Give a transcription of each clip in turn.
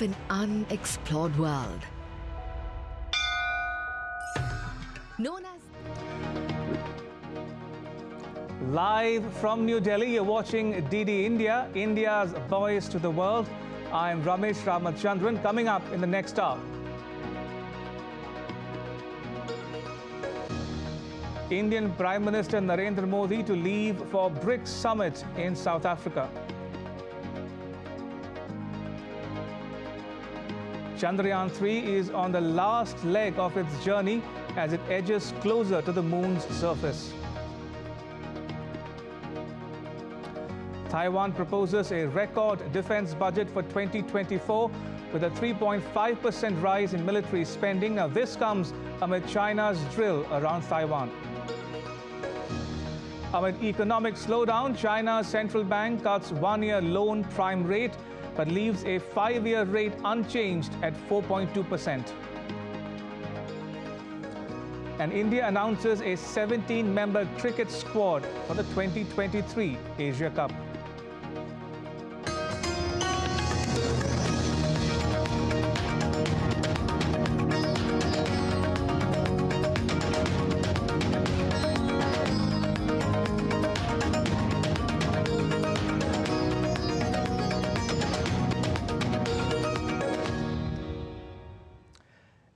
An unexplored world. Known as Live from New Delhi, you're watching DD India, India's voice to the world. I'm Ramesh Ramachandran. Coming up in the next hour, Indian Prime Minister Narendra Modi to leave for Brics Summit in South Africa. Chandrayaan 3 is on the last leg of its journey as it edges closer to the moon's surface. Taiwan proposes a record defense budget for 2024 with a 3.5% rise in military spending. Now, this comes amid China's drill around Taiwan. Amid economic slowdown, China's central bank cuts one-year loan prime rate but leaves a 5-year rate unchanged at 4.2%. And India announces a 17-member cricket squad for the 2023 Asia Cup.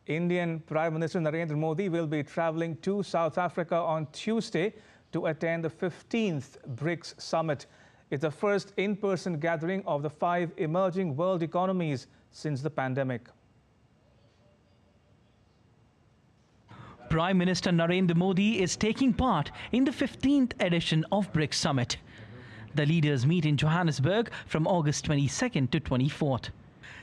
Indian Prime Minister Narendra Modi will be traveling to South Africa on Tuesday to attend the 15th Brics Summit. It's the first in-person gathering of the 5 emerging world economies since the pandemic. Prime Minister Narendra Modi is taking part in the 15th edition of Brics Summit. The leaders meet in Johannesburg from August 22nd to 24th.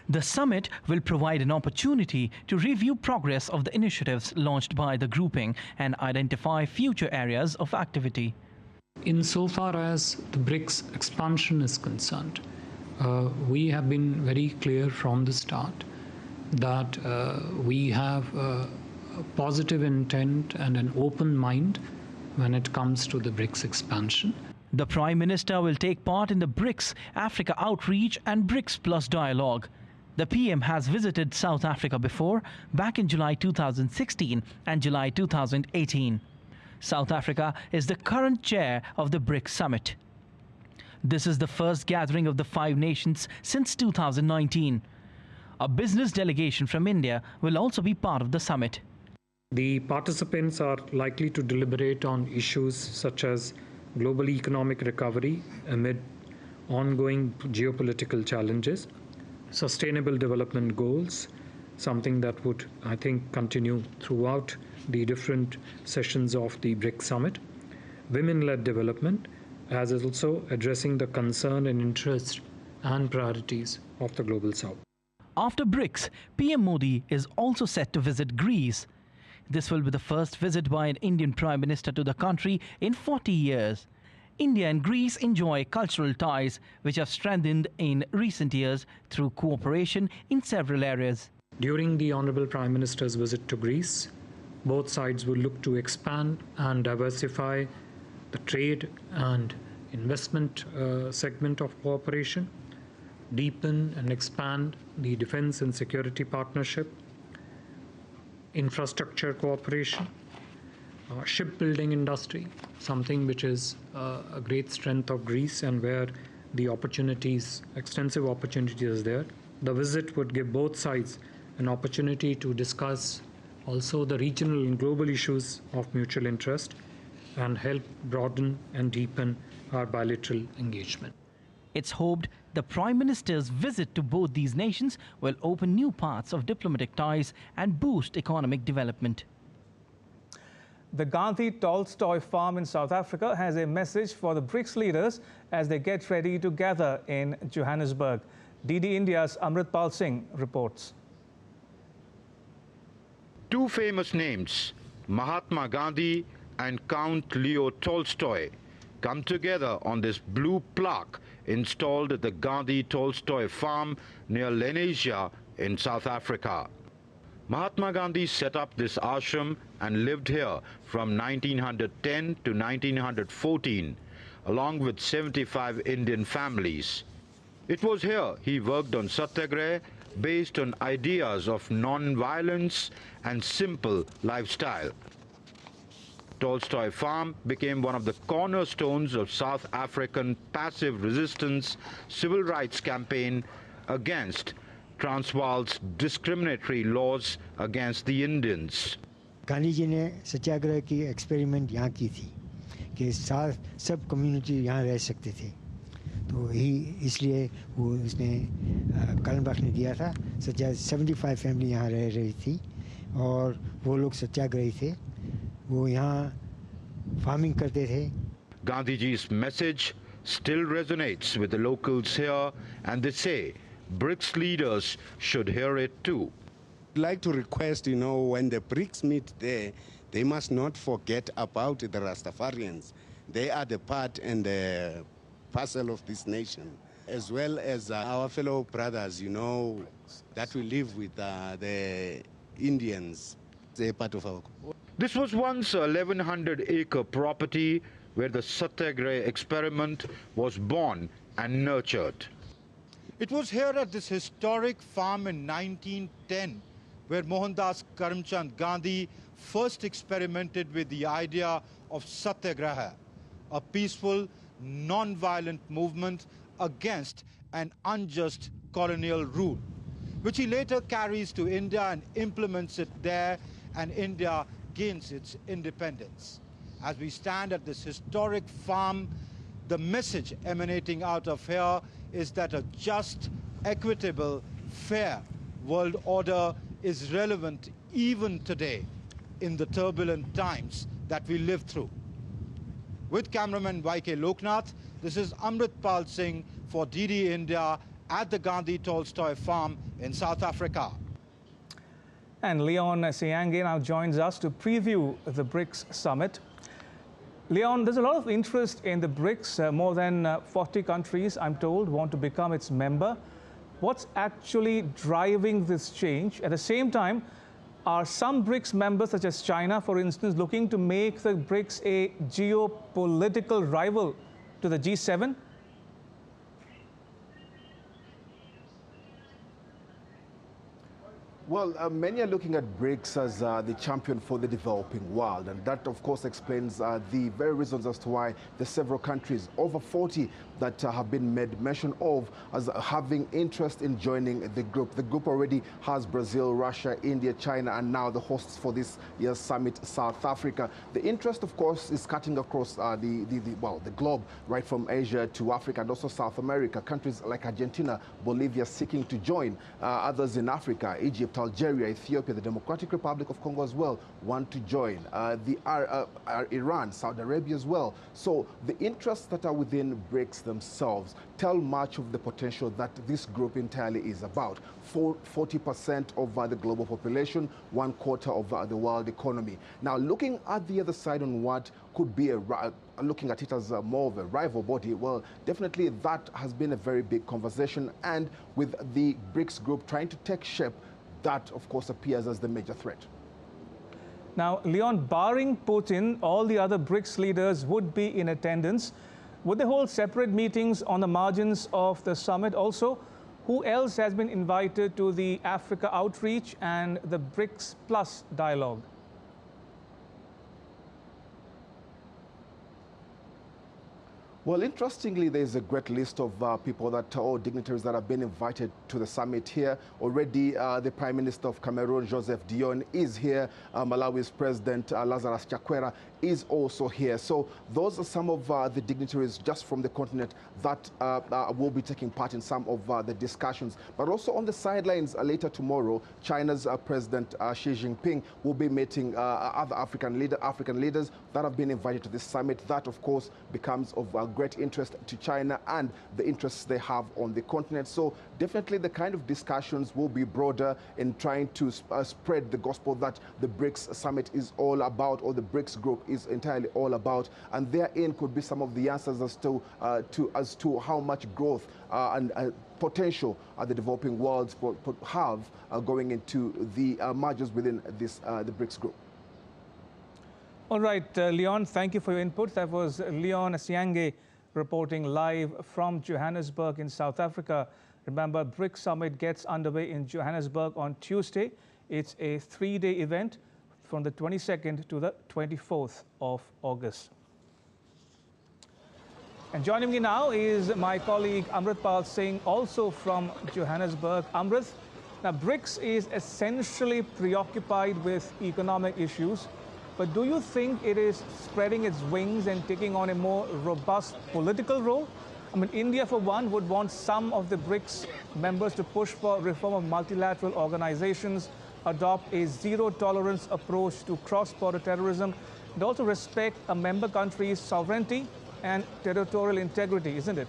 The summit will provide an opportunity to review progress of the initiatives launched by the grouping and identify future areas of activity. Insofar as the BRICS expansion is concerned, we have been very clear from the start that we have a positive intent and an open mind when it comes to the BRICS expansion. The Prime Minister will take part in the BRICS Africa Outreach and BRICS Plus dialogue. The PM has visited South Africa before, back in July 2016 and July 2018. South Africa is the current chair of the BRICS Summit. This is the first gathering of the 5 nations since 2019. A business delegation from India will also be part of the summit. The participants are likely to deliberate on issues such as global economic recovery amid ongoing geopolitical challenges, sustainable development goals, something that would, I think, continue throughout the different sessions of the BRICS Summit, women-led development, as also addressing the concern and interest and priorities of the Global South. After BRICS, PM Modi is also set to visit Greece. This will be the first visit by an Indian Prime Minister to the country in 40 years. India and Greece enjoy cultural ties which have strengthened in recent years through cooperation in several areas. During the Honourable Prime Minister's visit to Greece, both sides will look to expand and diversify the trade and investment segment of cooperation, deepen and expand the defence and security partnership, infrastructure cooperation, shipbuilding industry, something which is a great strength of Greece and where the opportunities, extensive opportunities is there. The visit would give both sides an opportunity to discuss also the regional and global issues of mutual interest and help broaden and deepen our bilateral engagement. It's hoped the Prime Minister's visit to both these nations will open new paths of diplomatic ties and boost economic development. The Gandhi Tolstoy farm in South Africa has a message for the BRICS leaders as they get ready to gather in Johannesburg. DD India's Amritpal Singh reports. 2 famous names, Mahatma Gandhi and Count Leo Tolstoy, come together on this blue plaque installed at the Gandhi Tolstoy farm near Lenasia in South Africa. Mahatma Gandhi set up this ashram and lived here from 1910 to 1914, along with 75 Indian families. It was here he worked on satyagraha based on ideas of non-violence and simple lifestyle. Tolstoy Farm became one of the cornerstones of South African passive resistance civil rights campaign against Transvaal's discriminatory laws against the Indians. Gandhi ji ने सत्याग्रह की experiment यहाँ की थी कि सब community यहाँ रह सकते थे, तो इसलिए वो उसने कलमबख्श ने दिया था। 75 फैमिली यहाँ रह रही थी और वो लोग सत्याग्रही थे, वो यहाँ फार्मिंग करते थे। Gandhiji's message still resonates with the locals here, and they say BRICS leaders should hear it too. I'd like to request, when the BRICS meet there, they must not forget about the Rastafarians. They are the part and the parcel of this nation, as well as our fellow brothers, that we live with the Indians. They're part of our... This was once a 1,100-acre property where the Satyagraha experiment was born and nurtured. It was here at this historic farm in 1910 where Mohandas Karamchand Gandhi first experimented with the idea of Satyagraha, a peaceful, non-violent movement against an unjust colonial rule, which he later carries to India and implements it there, and India gains its independence. As we stand at this historic farm, the message emanating out of here is that a just, equitable, fair world order is relevant even today in the turbulent times that we live through. With cameraman YK Loknath, this is Amritpal Singh for DD India at the Gandhi Tolstoy farm in South Africa. And Leon Siange now joins us to preview the BRICS summit. Leon, there's a lot of interest in the BRICS. More than 40 countries, I'm told, want to become its member. What's actually driving this change? At the same time, are some BRICS members, such as China, for instance, looking to make the BRICS a geopolitical rival to the G7? Well, many are looking at BRICS as the champion for the developing world, and that, of course, explains the very reasons as to why the several countries, over 40, that have been made mention of as having interest in joining the group. The group already has Brazil, Russia, India, China, and now the hosts for this year's summit, South Africa. The interest, of course, is cutting across the globe, right from Asia to Africa and also South America. Countries like Argentina, Bolivia seeking to join, others in Africa, Egypt, Algeria, Ethiopia, the Democratic Republic of Congo as well want to join. Iran, Saudi Arabia as well. So the interests that are within BRICS themselves tell much of the potential that this group entirely is about. 40% of the global population, 1/4 of the world economy. Now, looking at the other side on what could be looking at it as more of a rival body, well, definitely that has been a very big conversation, and with the BRICS group trying to take shape, that, of course, appears as the major threat. Now, Leon, barring Putin, all the other BRICS leaders would be in attendance. Would they hold separate meetings on the margins of the summit also? Who else has been invited to the Africa outreach and the BRICS Plus dialogue? Well, interestingly, there's a great list of people or dignitaries that have been invited to the summit here. Already, the Prime Minister of Cameroon, Joseph Dion, is here. Malawi's President, Lazarus Chakwera, is also here. So those are some of the dignitaries just from the continent that will be taking part in some of the discussions. But also on the sidelines later tomorrow, China's President Xi Jinping will be meeting other African leaders that have been invited to this summit. That, of course, becomes of great interest to China and the interests they have on the continent. So definitely the kind of discussions will be broader in trying to spread the gospel that the BRICS summit is all about, or the BRICS group is entirely all about, and therein could be some of the answers as to how much growth and potential the developing world have going into the mergers within this the BRICS group. All right, Leon, thank you for your input. That was Leon Siange reporting live from Johannesburg in South Africa. Remember, BRICS Summit gets underway in Johannesburg on Tuesday. It's a 3-day event from the 22nd to the 24th of August. And joining me now is my colleague Amritpal Singh, also from Johannesburg. Amrit, now BRICS is essentially preoccupied with economic issues, but do you think it is spreading its wings and taking on a more robust political role? I mean, India, for one, would want some of the BRICS members to push for reform of multilateral organizations, adopt a zero-tolerance approach to cross-border terrorism, and also respect a member country's sovereignty and territorial integrity, isn't it?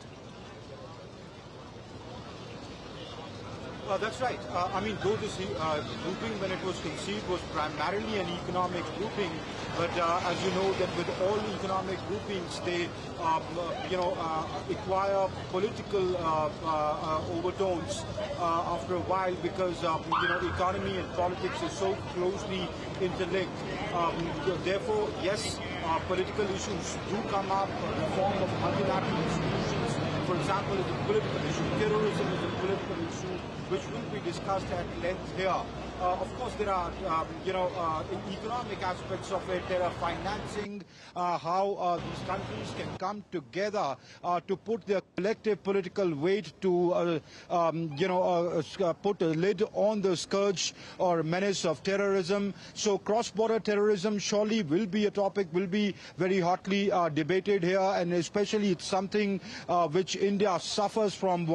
That's right. I mean, though this grouping, when it was conceived, was primarily an economic grouping, but as you know, that with all economic groupings, they, acquire political overtones after a while because, economy and politics is so closely interlinked. Therefore, yes, political issues do come up. Reform of multilateral institutions, for example, is a political issue. Terrorism is a political issue, which will be discussed at length here. Of course, there are, economic aspects of it. There are financing, how these countries can come together to put their collective political weight to, put a lid on the scourge or menace of terrorism. So cross-border terrorism surely will be a topic, will be very hotly debated here, and especially it's something which India suffers from,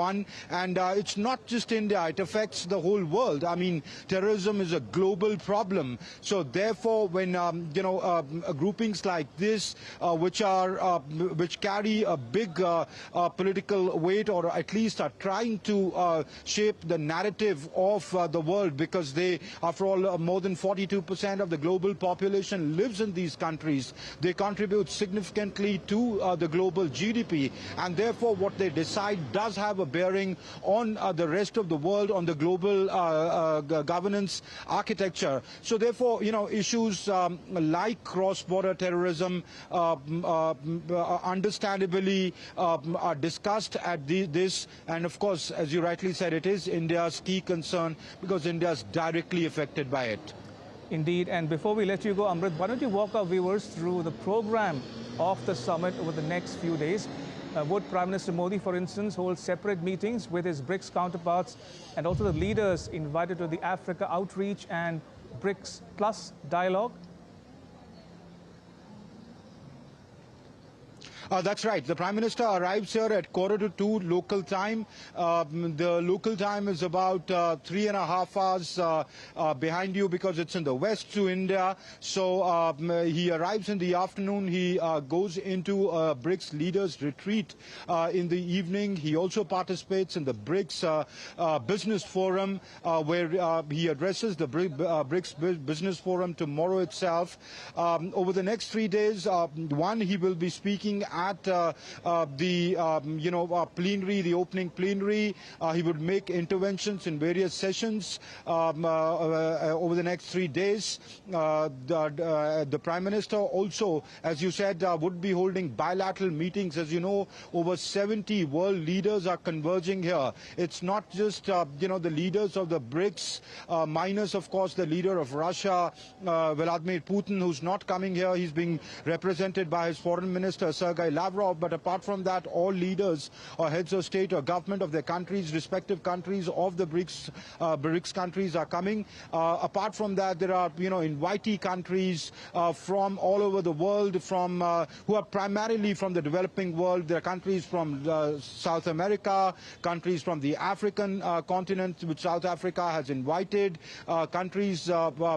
and it's not just India, it affects the whole world. I mean, terrorism is a global problem. So therefore, when groupings like this, which carry a big political weight, or at least are trying to shape the narrative of the world, because they, after all, more than 42% of the global population lives in these countries. They contribute significantly to the global GDP, and therefore what they decide does have a bearing on the rest of the world, on the global governance architecture. So therefore, issues like cross-border terrorism understandably are discussed at this, and of course, as you rightly said, it is India's key concern because India is directly affected by it. Indeed, and before we let you go, Amrit, why don't you walk our viewers through the program of the summit over the next few days? Would Prime Minister Modi, for instance, hold separate meetings with his BRICS counterparts and also the leaders invited to the Africa Outreach and BRICS Plus dialogue? That's right. The Prime Minister arrives here at 1:45 local time. The local time is about 3.5 hours behind you because it's in the west to India. So he arrives in the afternoon. He goes into a BRICS leaders retreat in the evening. He also participates in the BRICS Business Forum where he addresses the BRICS Business Forum tomorrow itself. Over the next 3 days, he will be speaking at the plenary, the opening plenary. He would make interventions in various sessions over the next 3 days. The Prime Minister also, as you said, would be holding bilateral meetings. As you know, over 70 world leaders are converging here. It's not just the leaders of the BRICS, minus of course the leader of Russia, Vladimir Putin, who's not coming here. He's being represented by his foreign minister, Sergei Lavrov. But apart from that, all leaders or heads of state or government of their countries, respective countries of the BRICS countries are coming. Apart from that, there are invitee countries from all over the world, from who are primarily from the developing world. There are countries from South America, countries from the African continent, which South Africa has invited, countries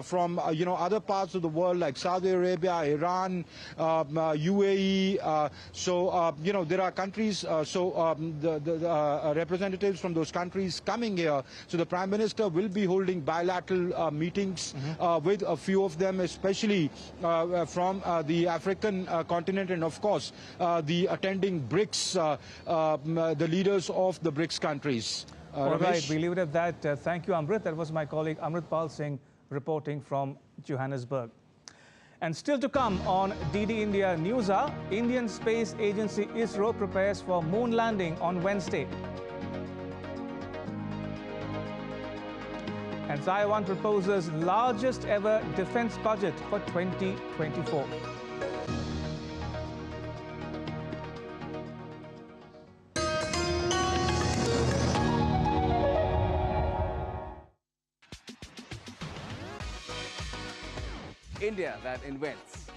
from other parts of the world like Saudi Arabia, Iran, UAE. There are countries, the representatives from those countries coming here. So the Prime Minister will be holding bilateral meetings with a few of them, especially from the African continent, and of course the attending BRICS, the leaders of the BRICS countries. All right, we leave it at that. Thank you, Amrit. That was my colleague Amritpal Singh reporting from Johannesburg. And still to come on DD India News Hour, Indian Space Agency ISRO prepares for moon landing on Wednesday. And Taiwan proposes largest ever defense budget for 2024. India that invents.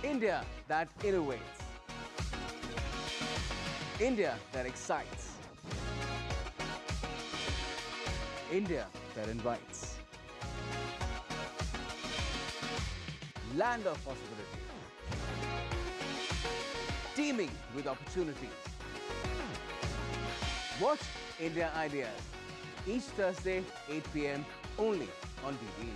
India that innovates. India that excites. India that invites. Land of possibilities. Teeming with opportunities. Watch India Ideas each Thursday, 8 p.m. only on DD India.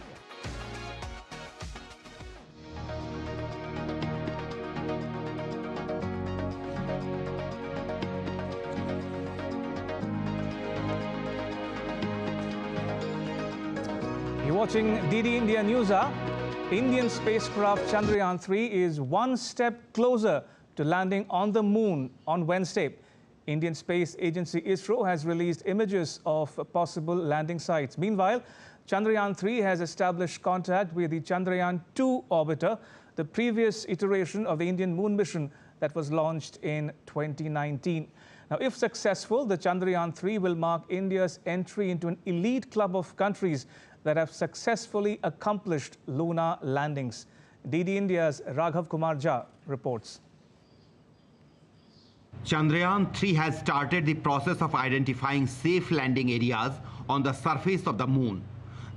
You're watching DD India News Hour. Indian spacecraft Chandrayaan 3 is one step closer to landing on the moon on Wednesday. Indian Space Agency ISRO has released images of possible landing sites. Meanwhile, Chandrayaan 3 has established contact with the Chandrayaan 2 orbiter, the previous iteration of the Indian moon mission that was launched in 2019. Now, if successful, the Chandrayaan 3 will mark India's entry into an elite club of countries that have successfully accomplished lunar landings. DD India's Raghav Kumar Jha reports. Chandrayaan 3 has started the process of identifying safe landing areas on the surface of the moon.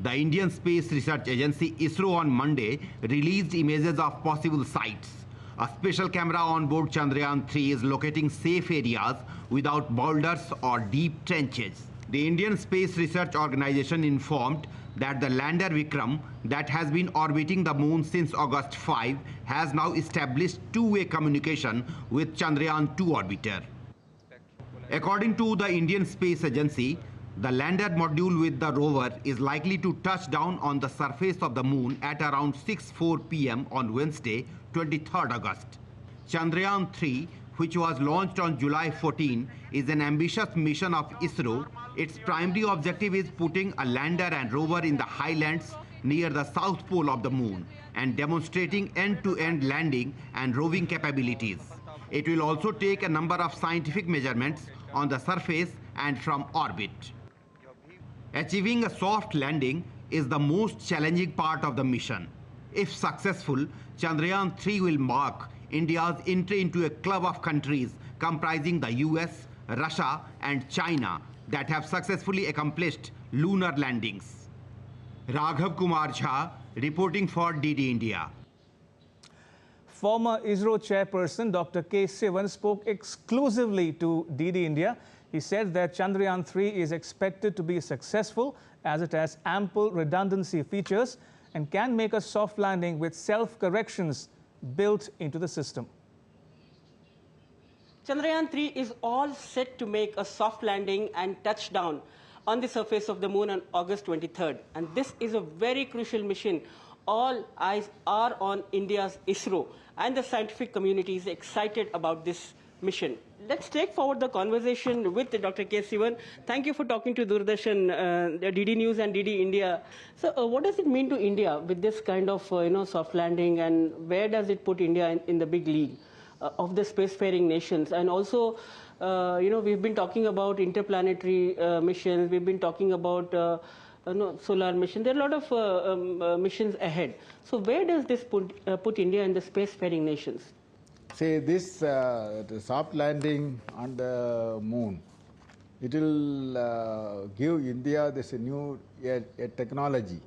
The Indian Space Research Agency ISRO on Monday released images of possible sites. A special camera on board Chandrayaan 3 is locating safe areas without boulders or deep trenches. The Indian Space Research Organization informed that the lander Vikram, that has been orbiting the moon since August 5, has now established two-way communication with Chandrayaan 2 orbiter. According to the Indian Space Agency, the lander module with the rover is likely to touch down on the surface of the moon at around 6:04 p.m. on Wednesday, 23rd August. Chandrayaan 3, which was launched on July 14, is an ambitious mission of ISRO. Its primary objective is putting a lander and rover in the highlands near the south pole of the moon and demonstrating end-to-end landing and roving capabilities. It will also take a number of scientific measurements on the surface and from orbit. Achieving a soft landing is the most challenging part of the mission. If successful, Chandrayaan 3 will mark India's entry into a club of countries comprising the US, Russia and China that have successfully accomplished lunar landings. Raghav Kumar Jha reporting for DD India. Former ISRO chairperson Dr. K. Sivan spoke exclusively to DD India. He said that Chandrayaan 3 is expected to be successful as it has ample redundancy features and can make a soft landing with self-corrections built into the system. Chandrayaan 3 is all set to make a soft landing and touchdown on the surface of the moon on August 23rd. And this is a very crucial mission. All eyes are on India's ISRO, and the scientific community is excited about this mission. Let's take forward the conversation with Dr. K. Sivan. Thank you for talking to Doordarshan, DD News and DD India. So what does it mean to India with this kind of soft landing, and where does it put India in the big league of the spacefaring nations? And also, we've been talking about interplanetary missions, we've been talking about solar mission. There are a lot of missions ahead. So where does this put India in the spacefaring nations? See, this the soft landing on the moon, it will give India this new technology,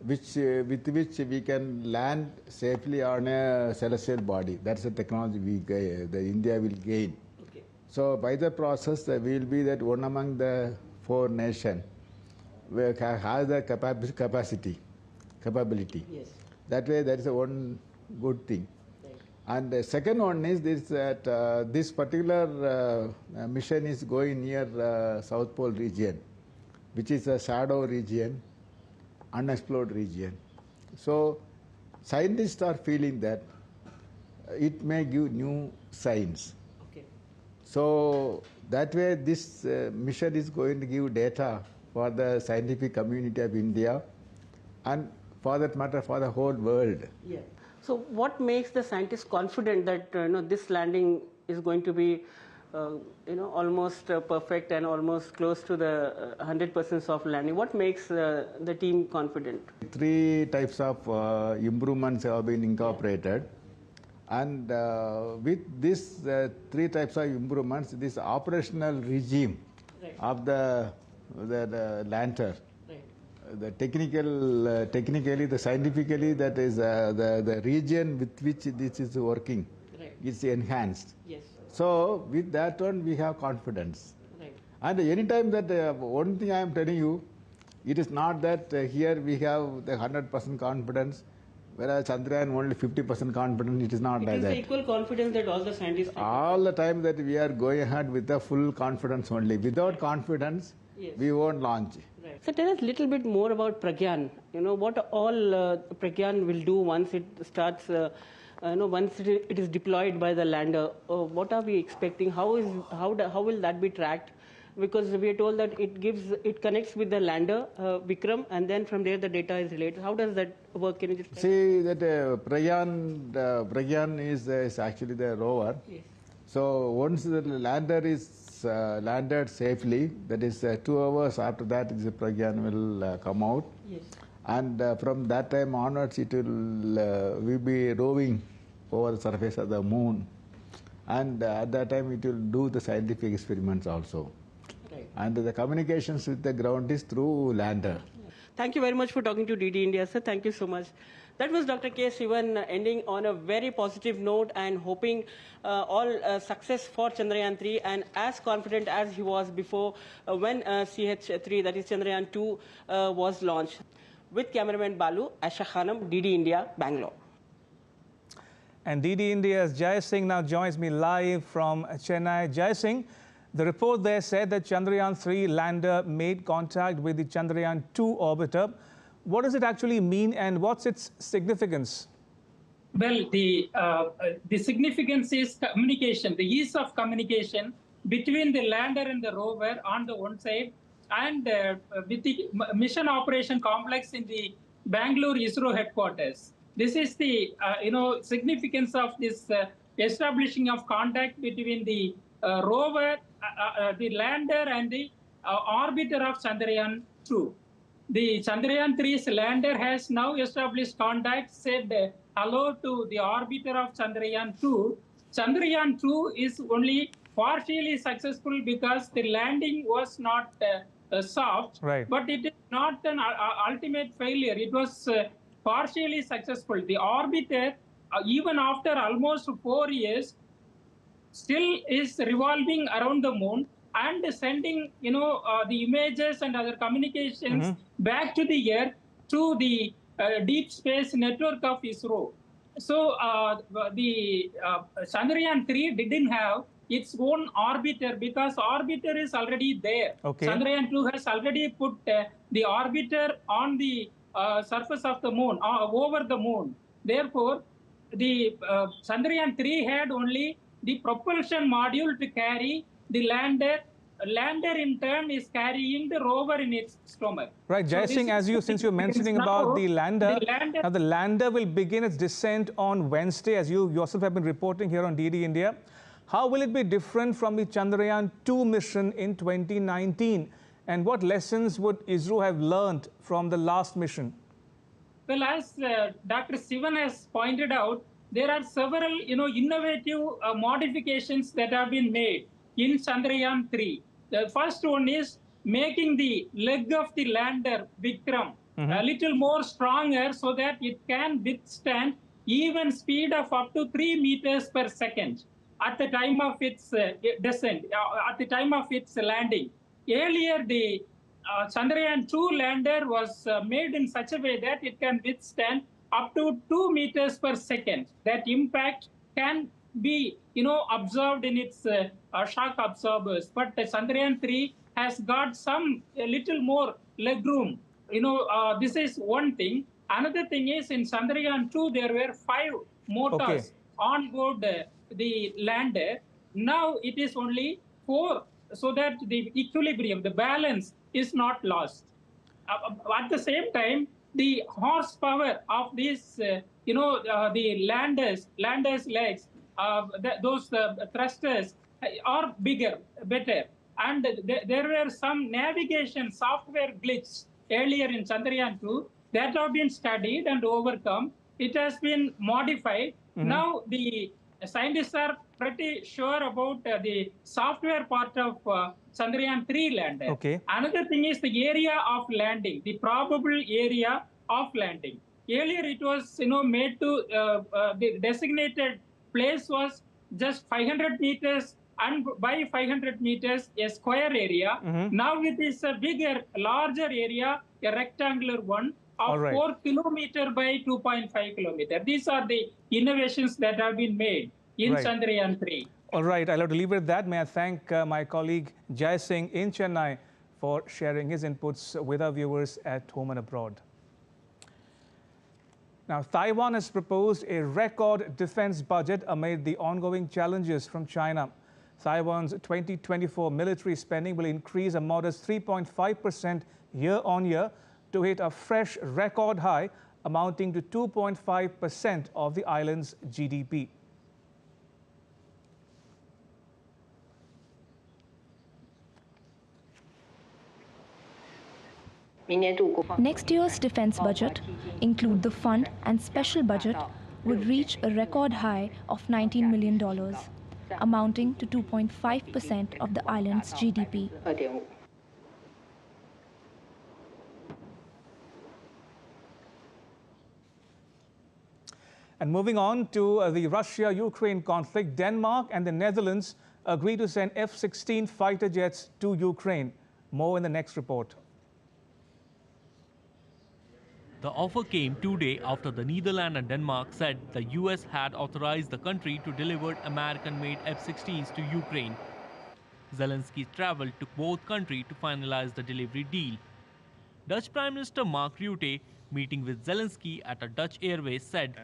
with which we can land safely on a celestial body. That's the technology the India will gain. Okay. So by the process, we will be that one among the four nations where has the capability. Yes. That way, that is one good thing. And the second one is this, that this particular mission is going near South Pole region, which is a shadow region, unexplored region. So scientists are feeling that it may give new science. Okay. So that way this mission is going to give data for the scientific community of India and for that matter for the whole world. Yeah. So what makes the scientists confident that this landing is going to be almost perfect and almost close to the 100% soft landing? What makes the team confident? 3 types of improvements have been incorporated, and with these 3 types of improvements, this operational regime of the lander, the technically, the scientifically, that is the region with which this is working is enhanced. Yes. So with that one, we have confidence. Right. And anytime that one thing I am telling you, it is not that here we have the 100% confidence, whereas Chandrayaan only 50% confidence. It is not like that. It is the equal confidence that all the scientists have. All the time that we are going ahead with the full confidence only. Without confidence, we won't launch. Right. So tell us a little bit more about Pragyan. What all Pragyan will do once it starts. Once it is deployed by the lander, what are we expecting? How will that be tracked? Because we are told that it connects with the lander Vikram, and then from there the data is related. How does that work? Can you just see that Pragyan is actually the rover. Yes. So once the lander is landed safely, that is 2 hours after that, the Pragyan will come out. Yes. And from that time onwards, it will be roving over the surface of the moon, and at that time it will do the scientific experiments also. Right. And the communications with the ground is through lander. Thank you very much for talking to DD India, sir. Thank you so much. That was Dr. K. Sivan ending on a very positive note and hoping all success for Chandrayaan 3, and as confident as he was before when CH3, that is Chandrayaan 2, was launched. With cameraman Balu, Asha Khanam, DD India, Bangalore. And DD India's Jaya Singh now joins me live from Chennai. Jaya Singh, the report there said that Chandrayaan 3 lander made contact with the Chandrayaan 2 orbiter. What does it actually mean, and what's its significance? Well, the significance is communication, the ease of communication between the lander and the rover on the one side, and with the mission operation complex in the Bangalore ISRO headquarters. This is the significance of this establishing of contact between the rover, the lander, and the orbiter of Chandrayaan 2. The Chandrayaan 3's lander has now established contact, said hello to the orbiter of Chandrayaan 2. Chandrayaan 2 is only partially successful because the landing was not soft, right. But it is not an ultimate failure. It was partially successful. The orbiter, even after almost 4 years, still is revolving around the moon and sending, the images and other communications back to the Earth to the deep space network of ISRO. So the Chandrayaan 3 didn't have its own orbiter because orbiter is already there. Okay. Chandrayaan 2 has already put the orbiter on the surface of the moon, over the moon. Therefore, the Chandrayaan 3 had only the propulsion module to carry the lander. Lander in turn is carrying the rover in its stomach. Right, Jai Singh, since you're mentioning about the lander, now the lander will begin its descent on Wednesday, as you yourself have been reporting here on DD India. How will it be different from the Chandrayaan 2 mission in 2019? And what lessons would ISRO have learned from the last mission? Well, as Dr. Sivan has pointed out, there are several, innovative modifications that have been made in Chandrayaan 3. The first one is making the leg of the lander, Vikram, a little more stronger so that it can withstand even speed of up to 3 meters per second at the time of its descent, at the time of its landing. Earlier, the Chandrayaan 2 lander was made in such a way that it can withstand up to 2 meters per second. That impact can be, observed in its shock absorbers. But the Chandrayaan 3 has got a little more leg room. This is one thing. Another thing is in Chandrayaan 2, there were 5 motors on board the lander. Now it is only 4, so that the equilibrium, the balance is not lost. At the same time, the horsepower of these, the landers legs, those thrusters are bigger, better. And there were some navigation software glitches earlier in Chandrayaan 2 that have been studied and overcome. It has been modified. Now the scientists are pretty sure about the software part of Chandrayaan 3 lander. Okay. Another thing is the area of landing, the probable area of landing. Earlier it was made to, the designated place was just 500 meters and by 500 meters a square area. Now it is a bigger, larger area, a rectangular one of 4 kilometer by 2.5 kilometer. These are the innovations that have been made in Chandrayaan 3. All right, I'll have to leave it at that. May I thank my colleague Jaya Singh in Chennai for sharing his inputs with our viewers at home and abroad. Now, Taiwan has proposed a record defense budget amid the ongoing challenges from China. Taiwan's 2024 military spending will increase a modest 3.5% year-on-year to hit a fresh record high, amounting to 2.5% of the island's GDP. Next year's defense budget, include the fund and special budget, would reach a record high of $19 million, amounting to 2.5% of the island's GDP. And moving on to the Russia-Ukraine conflict, Denmark and the Netherlands agreed to send F-16 fighter jets to Ukraine. More in the next report. The offer came 2 days after the Netherlands and Denmark said the US had authorized the country to deliver American-made F-16s to Ukraine. Zelensky traveled to both countries to finalize the delivery deal. Dutch Prime Minister Mark Rutte, meeting with Zelensky at a Dutch Airways, said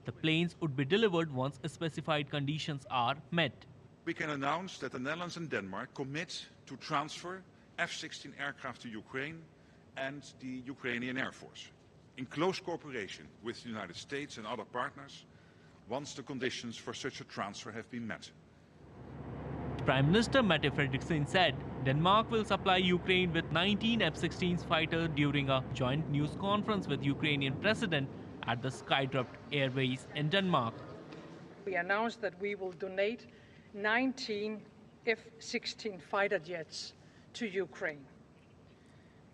the planes would be delivered once specified conditions are met. We can announce that the Netherlands and Denmark commit to transfer F-16 aircraft to Ukraine and the Ukrainian Air Force, in close cooperation with the United States and other partners, once the conditions for such a transfer have been met. Prime Minister Mette Frederiksen said Denmark will supply Ukraine with 19 F-16 fighters during a joint news conference with Ukrainian President at the Skydrupt Airways in Denmark. We announced that we will donate 19 F-16 fighter jets to Ukraine.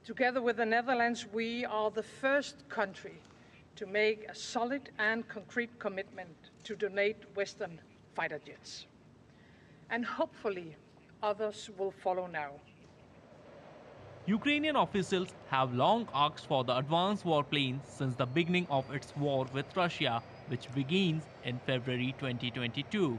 Together with the Netherlands, we are the first country to make a solid and concrete commitment to donate Western fighter jets. And hopefully others will follow now. Ukrainian officials have long asked for the advanced warplanes since the beginning of its war with Russia, which begins in February 2022.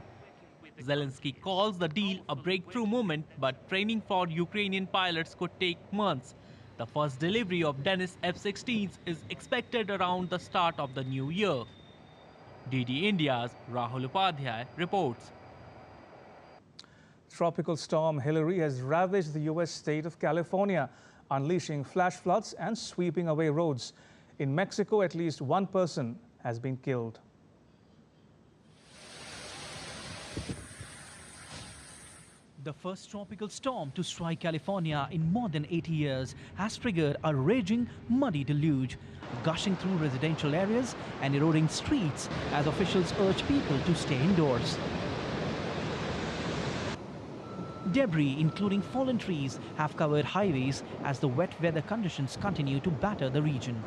Zelensky calls the deal a breakthrough moment, but training for Ukrainian pilots could take months. The first delivery of Dennis F-16s is expected around the start of the new year. DD India's Rahul Upadhyay reports. Tropical storm Hillary has ravaged the U.S. state of California, unleashing flash floods and sweeping away roads. In Mexico, at least one person has been killed. The first tropical storm to strike California in more than 80 years has triggered a raging, muddy deluge, gushing through residential areas and eroding streets as officials urge people to stay indoors. Debris, including fallen trees, have covered highways as the wet weather conditions continue to batter the region.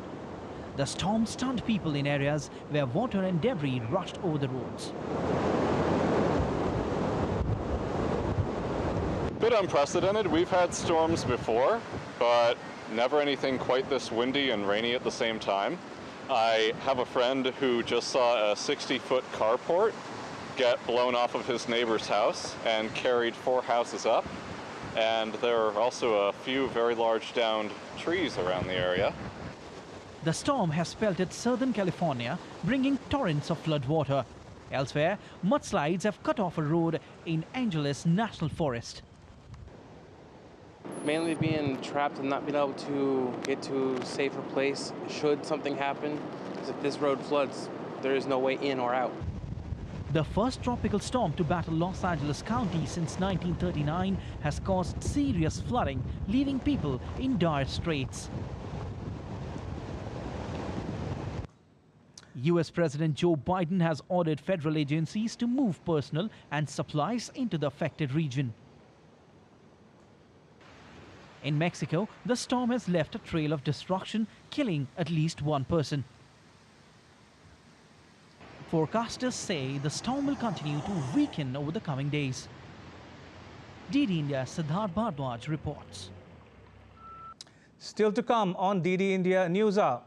The storm stunned people in areas where water and debris rushed over the roads. Bit unprecedented. We've had storms before, but never anything quite this windy and rainy at the same time. I have a friend who just saw a 60-foot carport get blown off of his neighbor's house and carried 4 houses up. And there are also a few very large downed trees around the area. The storm has pelted southern California, bringing torrents of floodwater. Elsewhere, mudslides have cut off a road in Angeles National Forest. Mainly being trapped and not being able to get to a safer place should something happen. Because if this road floods, there is no way in or out. The first tropical storm to battle Los Angeles County since 1939 has caused serious flooding, leaving people in dire straits. US President Joe Biden has ordered federal agencies to move personnel and supplies into the affected region. In Mexico, the storm has left a trail of destruction, killing at least one person. Forecasters say the storm will continue to weaken over the coming days. DD India's Siddharth Bhardwaj reports. Still to come on DD India News Hour.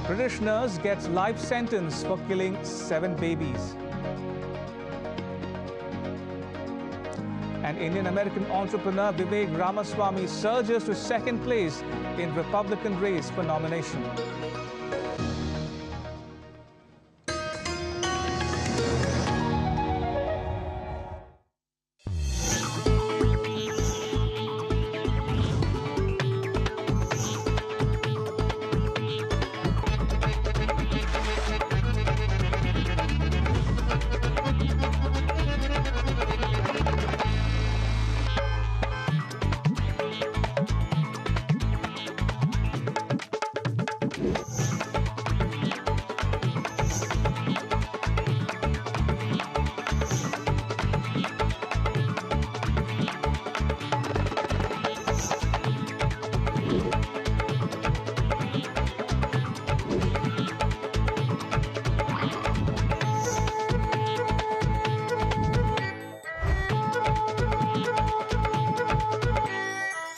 British nurse gets life sentence for killing 7 babies. And Indian-American entrepreneur Vivek Ramaswamy surges to second place in Republican race for nomination.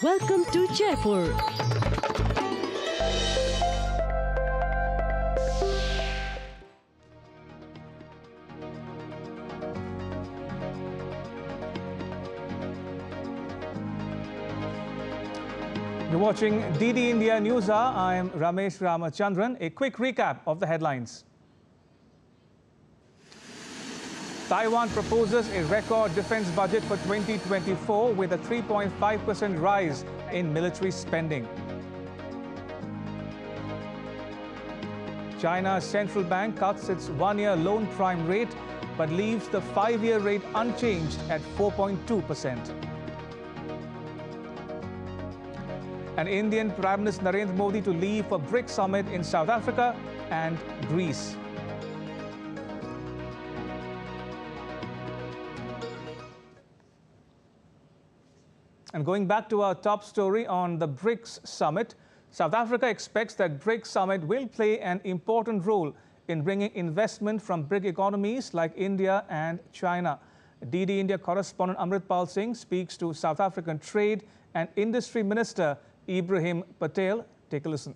Welcome to Jaipur. You're watching DD India News Hour. I am Ramesh Ramachandran. A quick recap of the headlines. Taiwan proposes a record defense budget for 2024 with a 3.5% rise in military spending. China's central bank cuts its one-year loan prime rate but leaves the 5-year rate unchanged at 4.2%. And Indian Prime Minister Narendra Modi to leave for Brics Summit in South Africa and Greece. And going back to our top story on the Brics Summit, South Africa expects that Brics Summit will play an important role in bringing investment from BRIC economies like India and China. DD India correspondent Amritpal Singh speaks to South African Trade and Industry Minister Ibrahim Patel. Take a listen.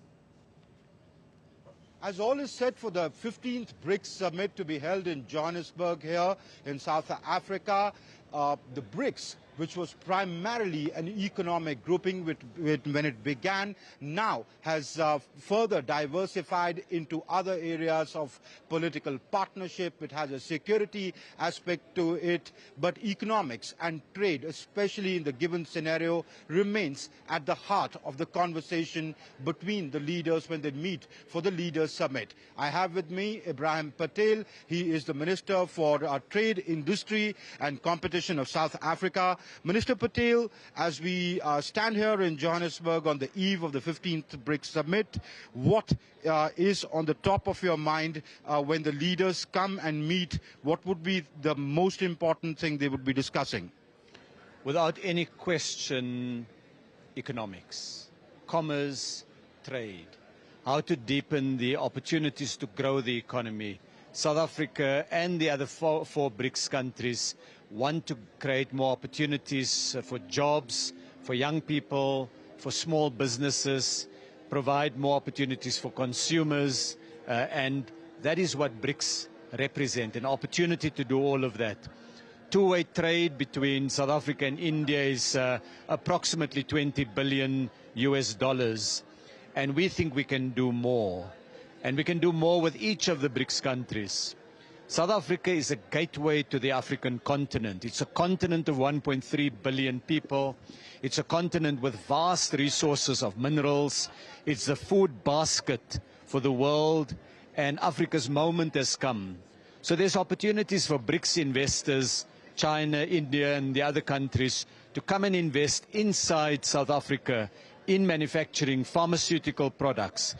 As all is set for the 15th BRICS Summit to be held in Johannesburg here in South Africa, the BRICS, which was primarily an economic grouping when it began, now has further diversified into other areas of political partnership. It has a security aspect to it, but economics and trade, especially in the given scenario, remains at the heart of the conversation between the leaders when they meet for the Leaders Summit. I have with me Ibrahim Patel. He is the Minister for Trade, Industry and Competition of South Africa. Minister Patel, as we stand here in Johannesburg on the eve of the 15th BRICS Summit, what is on the top of your mind when the leaders come and meet? What would be the most important thing they would be discussing? Without any question, economics, commerce, trade, how to deepen the opportunities to grow the economy. South Africa and the other four BRICS countries want to create more opportunities for jobs, for young people, for small businesses, provide more opportunities for consumers, and that is what BRICS represent, an opportunity to do all of that. Two-way trade between South Africa and India is approximately $20 billion US, and we think we can do more. And we can do more with each of the BRICS countries. South Africa is a gateway to the African continent. It's a continent of 1.3 billion people. It's a continent with vast resources of minerals. It's the food basket for the world, and Africa's moment has come. So there's opportunities for BRICS investors, China, India, and the other countries to come and invest inside South Africa in manufacturing pharmaceutical products,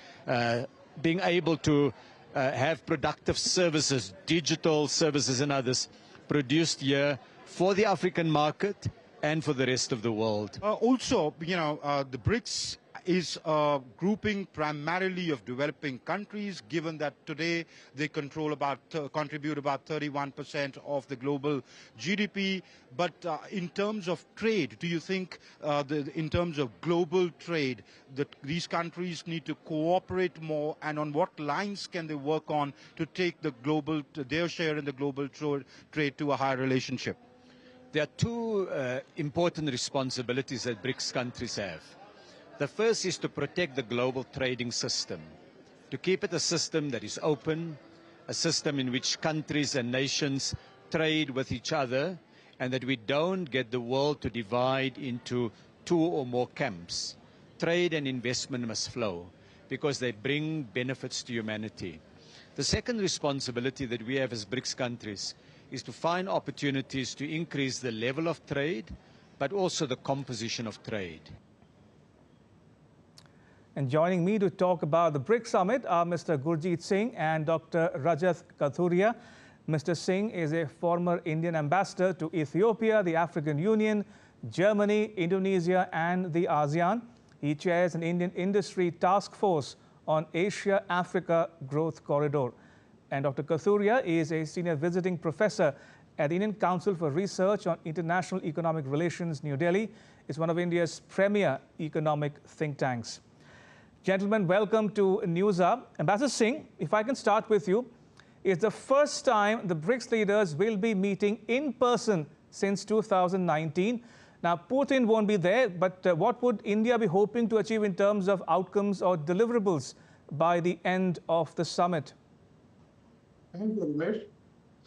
being able to have productive services, digital services and others produced here for the African market and for the rest of the world. Also, the BRICS is a grouping primarily of developing countries, given that today they control contribute about 31% of the global GDP. But in terms of trade, do you think in terms of global trade, that these countries need to cooperate more, and on what lines can they work on to take their share in the global trade to a higher relationship? There are two important responsibilities that BRICS countries have. The first is to protect the global trading system, to keep it a system that is open, a system in which countries and nations trade with each other, and that we don't get the world to divide into two or more camps. Trade and investment must flow because they bring benefits to humanity. The second responsibility that we have as BRICS countries is to find opportunities to increase the level of trade, but also the composition of trade. And joining me to talk about the BRICS Summit are Mr. Gurjeet Singh and Dr. Rajat Kathuria. Mr. Singh is a former Indian ambassador to Ethiopia, the African Union, Germany, Indonesia, and the ASEAN. He chairs an Indian industry task force on Asia-Africa Growth Corridor. And Dr. Kathuria is a senior visiting professor at the Indian Council for Research on International Economic Relations, New Delhi. It's one of India's premier economic think tanks. Gentlemen, welcome to News Hub. Ambassador Singh, if I can start with you, it's the first time the BRICS leaders will be meeting in person since 2019. Now, Putin won't be there, but what would India be hoping to achieve in terms of outcomes or deliverables by the end of the summit? Thank you, Ramesh.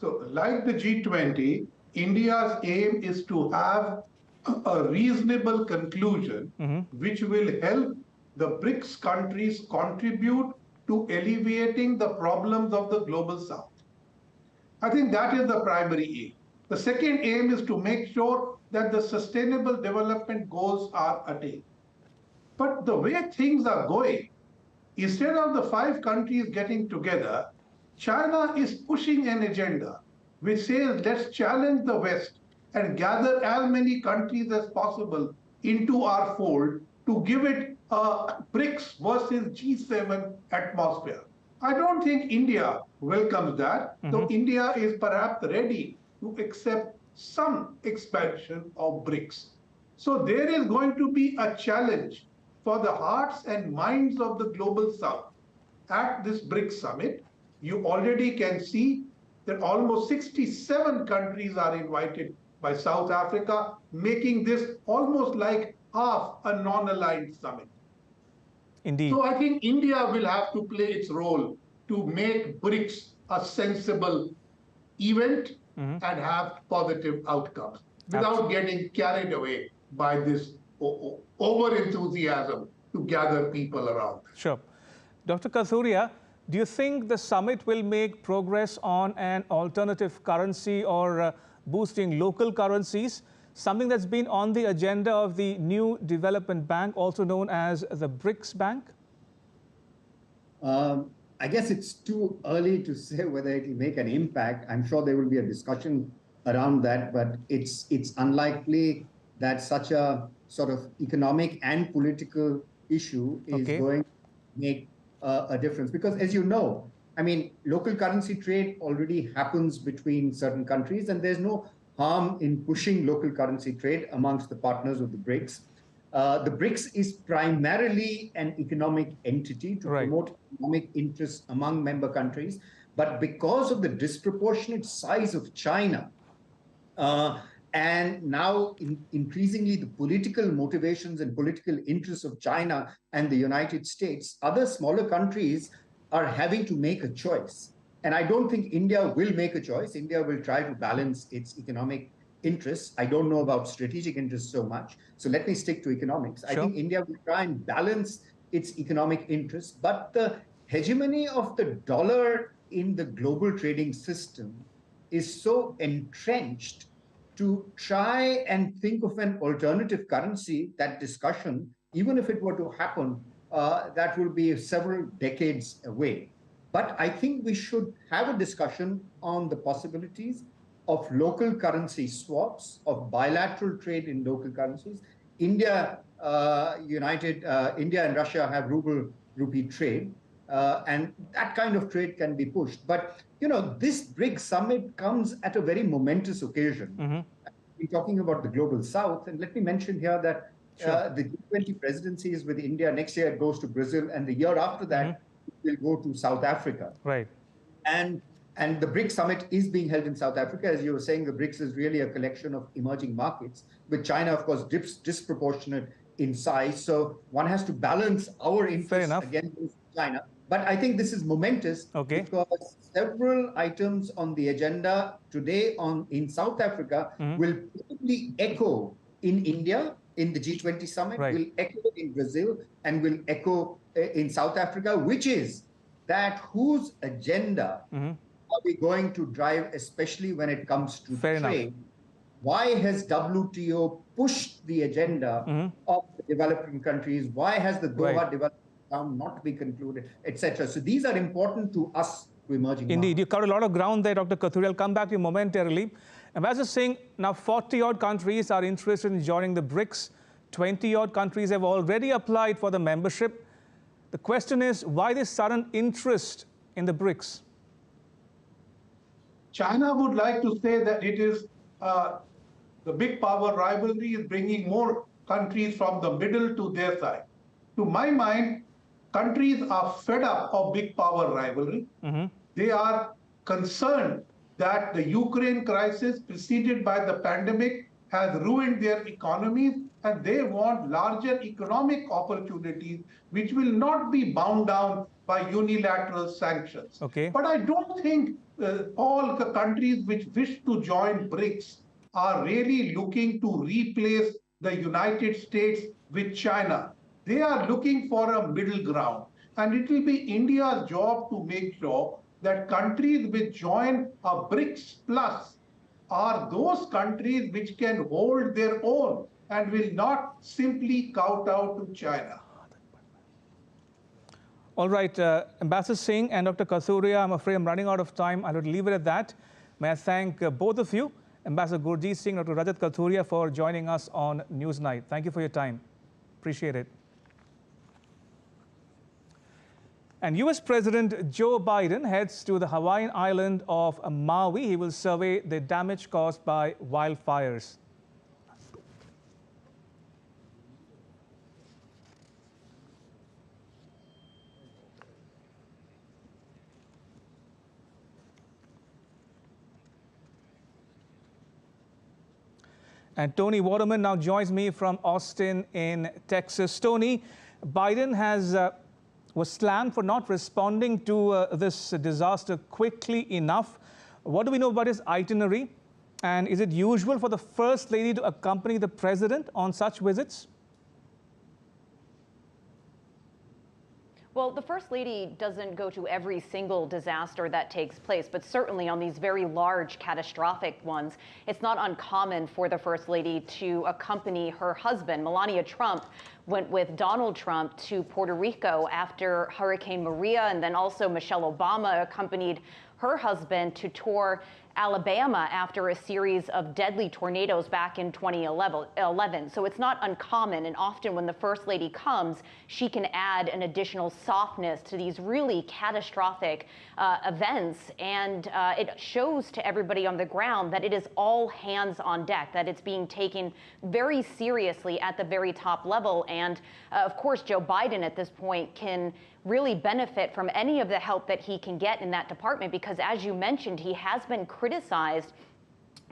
So, like the G20, India's aim is to have a reasonable conclusion which will help the BRICS countries contribute to alleviating the problems of the global south. I think that is the primary aim. The second aim is to make sure that the sustainable development goals are attained. But the way things are going, instead of the 5 countries getting together, China is pushing an agenda which says let's challenge the West and gather as many countries as possible into our fold to give it a BRICS versus G7 atmosphere. I don't think India welcomes that, though India is perhaps ready to accept some expansion of BRICS. So there is going to be a challenge for the hearts and minds of the global south. At this BRICS summit, you already can see that almost 67 countries are invited by South Africa, making this almost like half a non-aligned summit. Indeed. So I think India will have to play its role to make BRICS a sensible event and have positive outcomes without getting carried away by this over-enthusiasm to gather people around. Sure. Dr. Kathuria, do you think the summit will make progress on an alternative currency or boosting local currencies? Something that's been on the agenda of the New Development Bank, also known as the BRICS Bank? I guess it's too early to say whether it will make an impact. I'm sure there will be a discussion around that, but it's unlikely that such a sort of economic and political issue is going to make a difference. Because as you know, I mean, local currency trade already happens between certain countries, and there's no harm in pushing local currency trade amongst the partners of the BRICS. The BRICS is primarily an economic entity to promote economic interests among member countries. But because of the disproportionate size of China, and now increasingly the political motivations and political interests of China and the United States, other smaller countries are having to make a choice. And I don't think India will make a choice. India will try to balance its economic interests. I don't know about strategic interests so much. So let me stick to economics. Sure. I think India will try and balance its economic interests, but the hegemony of the dollar in the global trading system is so entrenched. To try and think of an alternative currency, that discussion, even if it were to happen, that will be several decades away. But I think we should have a discussion on the possibilities of local currency swaps, of bilateral trade in local currencies. India and Russia have ruble-rupee trade, and that kind of trade can be pushed. But this BRICS summit comes at a very momentous occasion. We're talking about the global south, and let me mention here that the G20 presidency is with India. Next year it goes to Brazil, and the year after that it will go to South Africa. Right. And the BRICS summit is being held in South Africa. As you were saying, the BRICS is really a collection of emerging markets, with China, of course, disproportionate in size. So one has to balance our interests against China. But I think this is momentous because several items on the agenda today in South Africa will probably echo in India in the G20 summit, will echo in Brazil, and will echo in South Africa, which is that whose agenda are we going to drive, especially when it comes to trade? Why has WTO pushed the agenda of the developing countries? Why has the Doha development not to be concluded, etc.? So these are important to us, to emerging Indeed, markets. you covered a lot of ground there, Dr. Kathuria. I'll come back to you momentarily. Ambassador Singh, now 40-odd countries are interested in joining the BRICS. 20-odd countries have already applied for the membership. The question is, why this sudden interest in the BRICS? China would like to say that it is the big power rivalry is bringing more countries from the middle to their side. To my mind, countries are fed up of big power rivalry. They are concerned that the Ukraine crisis preceded by the pandemic has ruined their economies, and they want larger economic opportunities which will not be bound down by unilateral sanctions. But I don't think all the countries which wish to join BRICS are really looking to replace the United States with China. They are looking for a middle ground. And it will be India's job to make sure that countries which join a BRICS Plus are those countries which can hold their own and will not simply kowtow to China. All right, Ambassador Singh and Dr. Kathuria, I'm afraid I'm running out of time. I would leave it at that. May I thank both of you, Ambassador Gurjeet Singh, Dr. Rajat Kathuria, for joining us on NewsNight. Thank you for your time. Appreciate it. And US President Joe Biden heads to the Hawaiian island of Maui. He will survey the damage caused by wildfires. And Tony Waterman now joins me from Austin in Texas. Tony, Biden was slammed for not responding to this disaster quickly enough. What do we know about his itinerary? And is it usual for the First Lady to accompany the President on such visits? Well, the First Lady doesn't go to every single disaster that takes place, but certainly on these very large, catastrophic ones, it's not uncommon for the First Lady to accompany her husband. Melania Trump went with Donald Trump to Puerto Rico after Hurricane Maria, and then also Michelle Obama accompanied her husband to tour Alabama after a series of deadly tornadoes back in 2011. So it's not uncommon, and often when the First Lady comes, she can add an additional softness to these really catastrophic events, and it shows to everybody on the ground that it is all hands on deck, that it's being taken very seriously at the very top level. And of course, Joe Biden at this point can really benefit from any of the help that he can get in that department, because as you mentioned, he has been criticized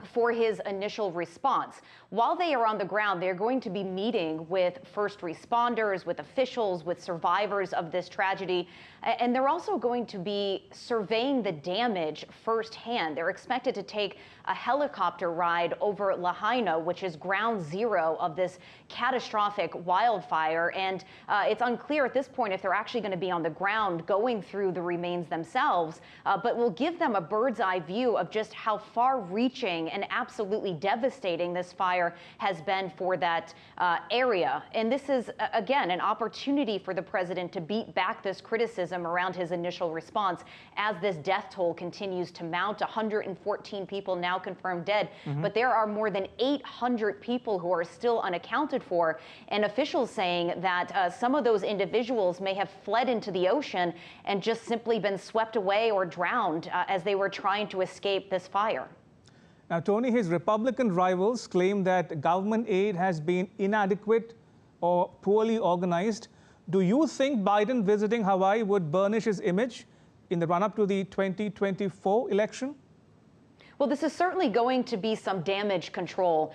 for his initial response. While they are on the ground, they're going to be meeting with first responders, with officials, with survivors of this tragedy, and they're also going to be surveying the damage firsthand. They're expected to take a helicopter ride over Lahaina, which is ground zero of this catastrophic wildfire, and it's unclear at this point if they're actually going to be on the ground going through the remains themselves, but will give them a bird's eye view of just how far-reaching and absolutely devastating this fire has been for that area. And this is, again, an opportunity for the president to beat back this criticism around his initial response as this death toll continues to mount. 114 people now confirmed dead, but there are more than 800 people who are still unaccounted for, and officials saying that some of those individuals may have fled into the ocean and just simply been swept away or drowned as they were trying to escape this fire. Now, Tony, his Republican rivals claim that government aid has been inadequate or poorly organized. Do you think Biden visiting Hawaii would burnish his image in the run-up to the 2024 election? Well, this is certainly going to be some damage control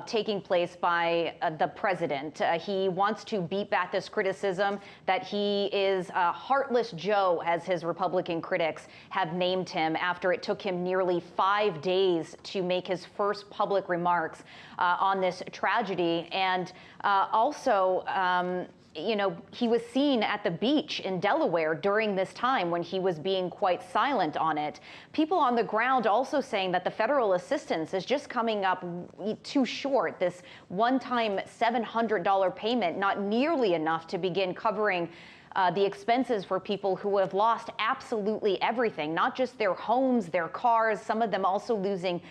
taking place by the president. He wants to beat back this criticism that he is Heartless Joe, as his Republican critics have named him, after it took him nearly 5 days to make his first public remarks on this tragedy. And also, you know, he was seen at the beach in Delaware during this time when he was being quite silent on it. People on the ground also saying that the federal assistance is just coming up too short. This one-time $700 payment, not nearly enough to begin covering the expenses for people who have lost absolutely everything, not just their homes, their cars, some of them also losing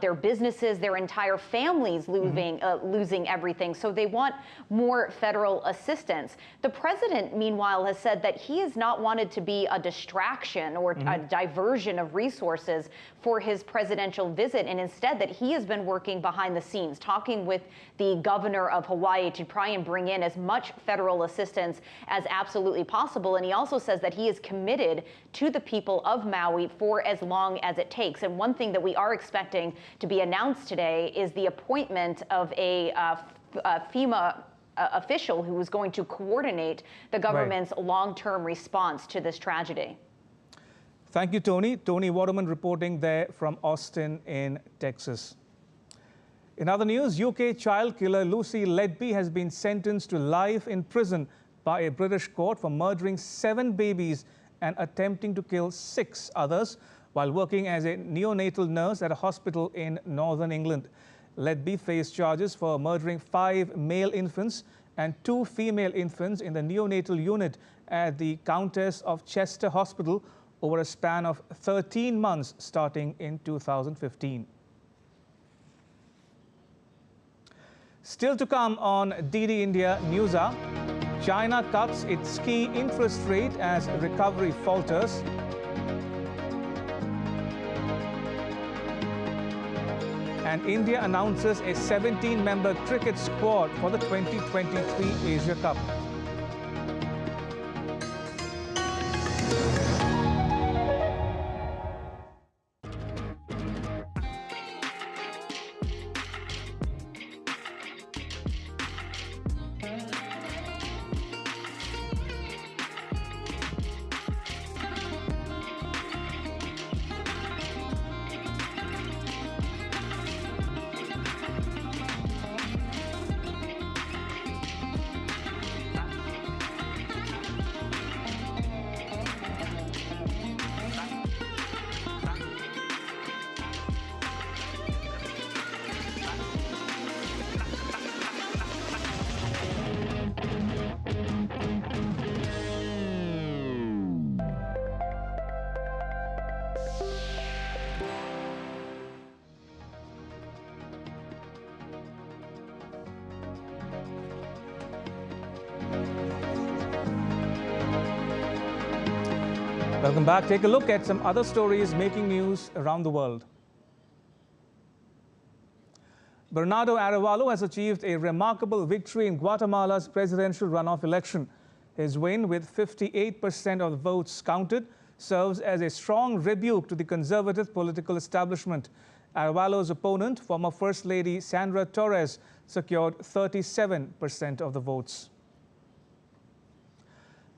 their businesses, their entire families losing everything. So they want more federal assistance. The president, meanwhile, has said that he has not wanted to be a distraction or a diversion of resources for his presidential visit, and instead that he has been working behind the scenes, talking with the governor of Hawaii to try and bring in as much federal assistance as absolutely possible. And he also says that he is committed to the people of Maui for as long as it takes. And one thing that we are expecting to be announced today is the appointment of a FEMA official who is going to coordinate the government's long-term response to this tragedy. Thank you, Tony. Tony Waterman reporting there from Austin in Texas. In other news, UK child killer Lucy Ledby has been sentenced to life in prison by a British court for murdering 7 babies and attempting to kill 6 others while working as a neonatal nurse at a hospital in northern England. Ledby faced charges for murdering 5 male infants and 2 female infants in the neonatal unit at the Countess of Chester Hospital over a span of 13 months starting in 2015. Still to come on DD India News Hour, China cuts its key interest rate as recovery falters. And India announces a 17-member cricket squad for the 2023 Asia Cup. Welcome back. Take a look at some other stories making news around the world. Bernardo Arevalo has achieved a remarkable victory in Guatemala's presidential runoff election. His win, with 58% of the votes counted, serves as a strong rebuke to the conservative political establishment. Arevalo's opponent, former First Lady Sandra Torres, secured 37% of the votes.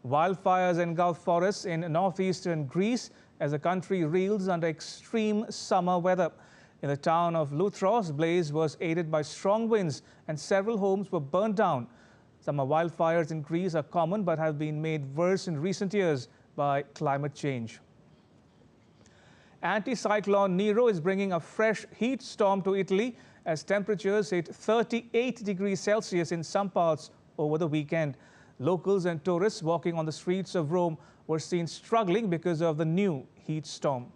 Wildfires engulf forests in northeastern Greece as the country reels under extreme summer weather. In the town of Luthros, blaze was aided by strong winds and several homes were burned down. Summer wildfires in Greece are common but have been made worse in recent years by climate change. Anticyclone Nero is bringing a fresh heat storm to Italy as temperatures hit 38 degrees Celsius in some parts over the weekend. Locals and tourists walking on the streets of Rome were seen struggling because of the new heat storm.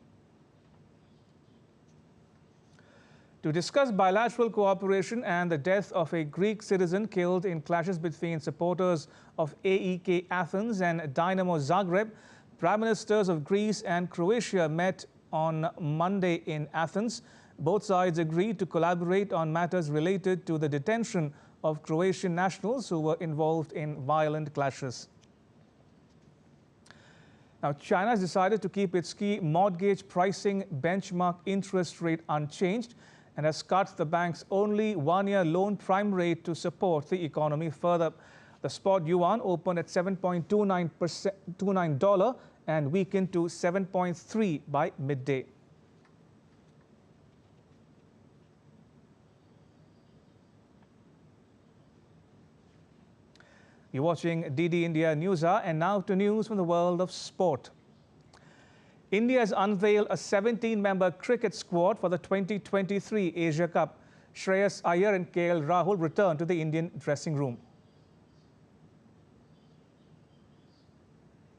To discuss bilateral cooperation and the death of a Greek citizen killed in clashes between supporters of AEK Athens and Dynamo Zagreb, Prime Ministers of Greece and Croatia met on Monday in Athens. Both sides agreed to collaborate on matters related to the detention of Croatian nationals who were involved in violent clashes. Now, China has decided to keep its key mortgage pricing benchmark interest rate unchanged and has cut the bank's only one-year loan prime rate to support the economy further. The spot yuan opened at $7.29 and weakened to 7.3 by midday. You're watching DD India News Hour, and now to news from the world of sport. India has unveiled a 17-member cricket squad for the 2023 Asia Cup. Shreyas Iyer and KL Rahul return to the Indian dressing room.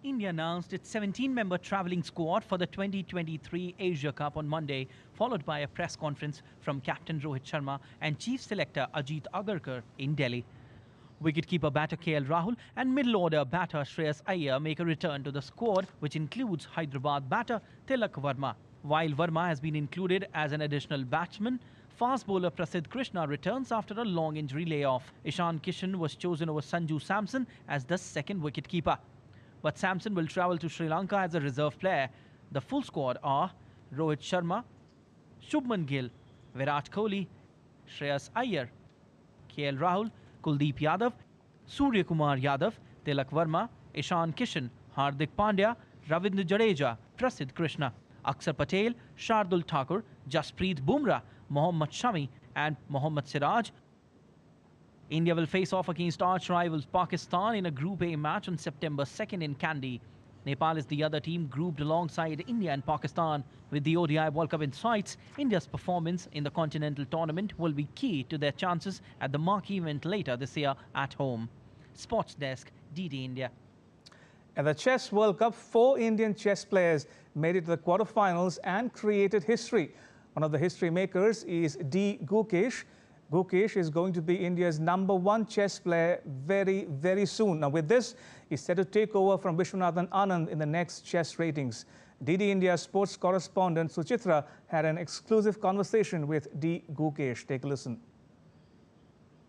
India announced its 17-member travelling squad for the 2023 Asia Cup on Monday, followed by a press conference from Captain Rohit Sharma and Chief Selector Ajit Agarkar in Delhi. Wicketkeeper batter KL Rahul and middle-order batter Shreyas Iyer make a return to the squad, which includes Hyderabad batter Tilak Verma. While Verma has been included as an additional batsman, fast bowler Prasidh Krishna returns after a long injury layoff. Ishan Kishan was chosen over Sanju Samson as the second wicketkeeper. But Samson will travel to Sri Lanka as a reserve player. The full squad are Rohit Sharma, Shubman Gill, Virat Kohli, Shreyas Iyer, KL Rahul, Kuldeep Yadav, Surya Kumar Yadav, Tilak Verma, Ishan Kishan, Hardik Pandya, Ravindra Jadeja, Prasidh Krishna, Akshar Patel, Shardul Thakur, Jasprit Bumrah, Mohammad Shami and Mohammad Siraj. India will face off against arch rivals Pakistan in a Group A match on September 2nd in Kandy. Nepal is the other team grouped alongside India and Pakistan. With the ODI World Cup in sights, India's performance in the continental tournament will be key to their chances at the marquee event later this year at home. Sports Desk, DD India. At the Chess World Cup, 4 Indian chess players made it to the quarterfinals and created history. One of the history makers is D. Gukesh. Gukesh is going to be India's #1 chess player very, very soon. Now, with this, he's set to take over from Vishwanathan Anand in the next chess ratings. DD India sports correspondent Suchitra had an exclusive conversation with D. Gukesh. Take a listen.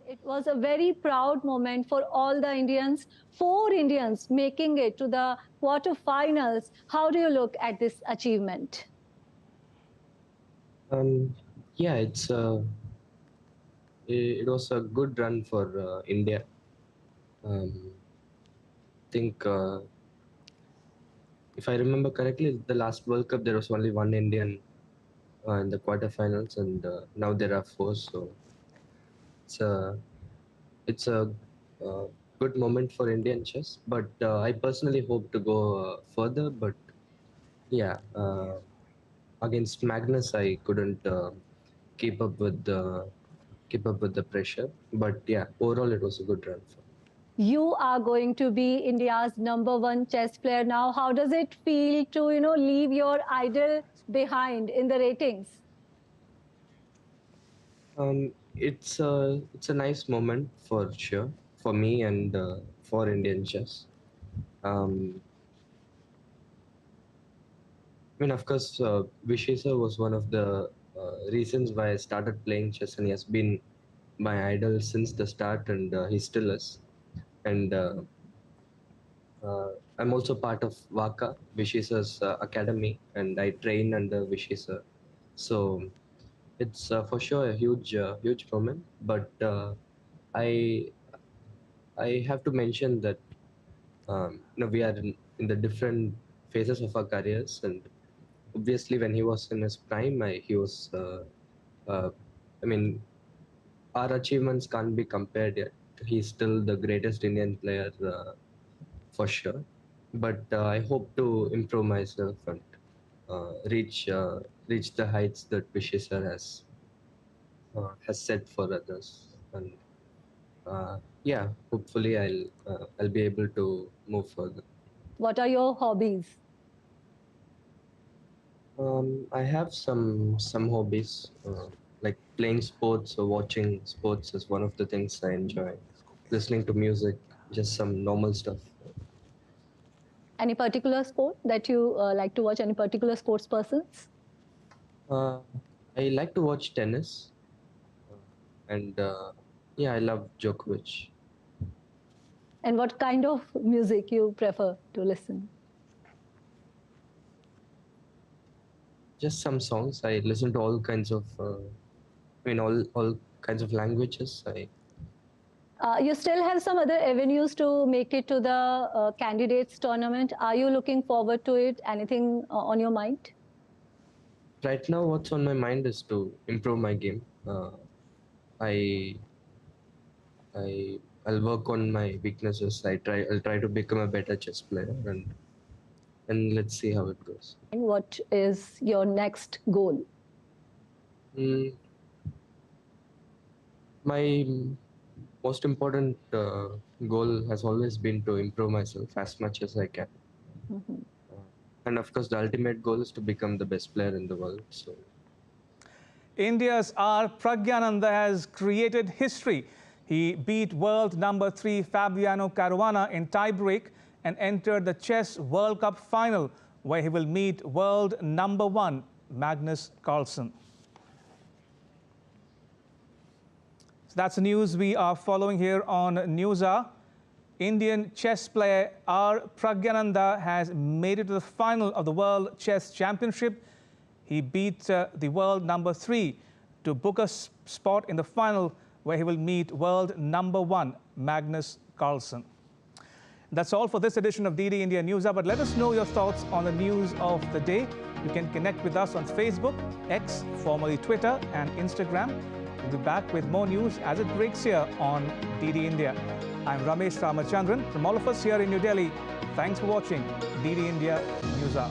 It was a very proud moment for all the Indians. 4 Indians making it to the quarterfinals. How do you look at this achievement? Yeah, it was a good run for India. I think, if I remember correctly, the last World Cup there was only 1 Indian in the quarterfinals, and now there are 4. So it's a good moment for Indian chess. But I personally hope to go further. But yeah, against Magnus, I couldn't keep up with the pressure. But yeah, overall it was a good run for me. You are going to be India's #1 chess player now. How does it feel to, leave your idol behind in the ratings? It's a nice moment for sure for me and for Indian chess. I mean, of course, Vishesa was one of the reasons why I started playing chess, and he has been my idol since the start, and he still is. And I'm also part of Vaka, Vishesa's academy, and I train under Vishesa. So It's for sure a huge moment, but I have to mention that we are in the different phases of our careers, and obviously when he was in his prime, he was. I mean, our achievements can't be compared yet. He's still the greatest Indian player for sure, but I hope to improve myself and reach the heights that Vishy sir has set for others, and yeah, hopefully I'll be able to move further. What are your hobbies? I have some hobbies, like playing sports or watching sports is one of the things I enjoy. Listening to music, just some normal stuff. Any particular sport that you like to watch? Any particular sports persons? I like to watch tennis, and yeah, I love Djokovic. And what kind of music you prefer to listen? Just some songs. I listen to all kinds of, all kinds of languages. You still have some other avenues to make it to the candidates tournament. Are you looking forward to it? Anything on your mind? Right now, what's on my mind is to improve my game. I'll work on my weaknesses. I'll try to become a better chess player, and let's see how it goes. What is your next goal? My most important goal has always been to improve myself as much as I can. Mm-hmm. And of course, the ultimate goal is to become the best player in the world. So, India's R. Pragyananda has created history. He beat world number 3 Fabiano Caruana in tie-break and entered the Chess World Cup final, where he will meet world number 1 Magnus Carlsen. So that's the news we are following here on NewsHour. Indian chess player R. Pragyananda has made it to the final of the World Chess Championship. He beat the world number 3 to book a spot in the final, where he will meet world number 1 Magnus Carlsen. That's all for this edition of DD India News Hour, but let us know your thoughts on the news of the day. You can connect with us on Facebook, X, formerly Twitter, and Instagram. We'll be back with more news as it breaks here on DD India. I'm Ramesh Ramachandran. From all of us here in New Delhi, thanks for watching DD India News Hour.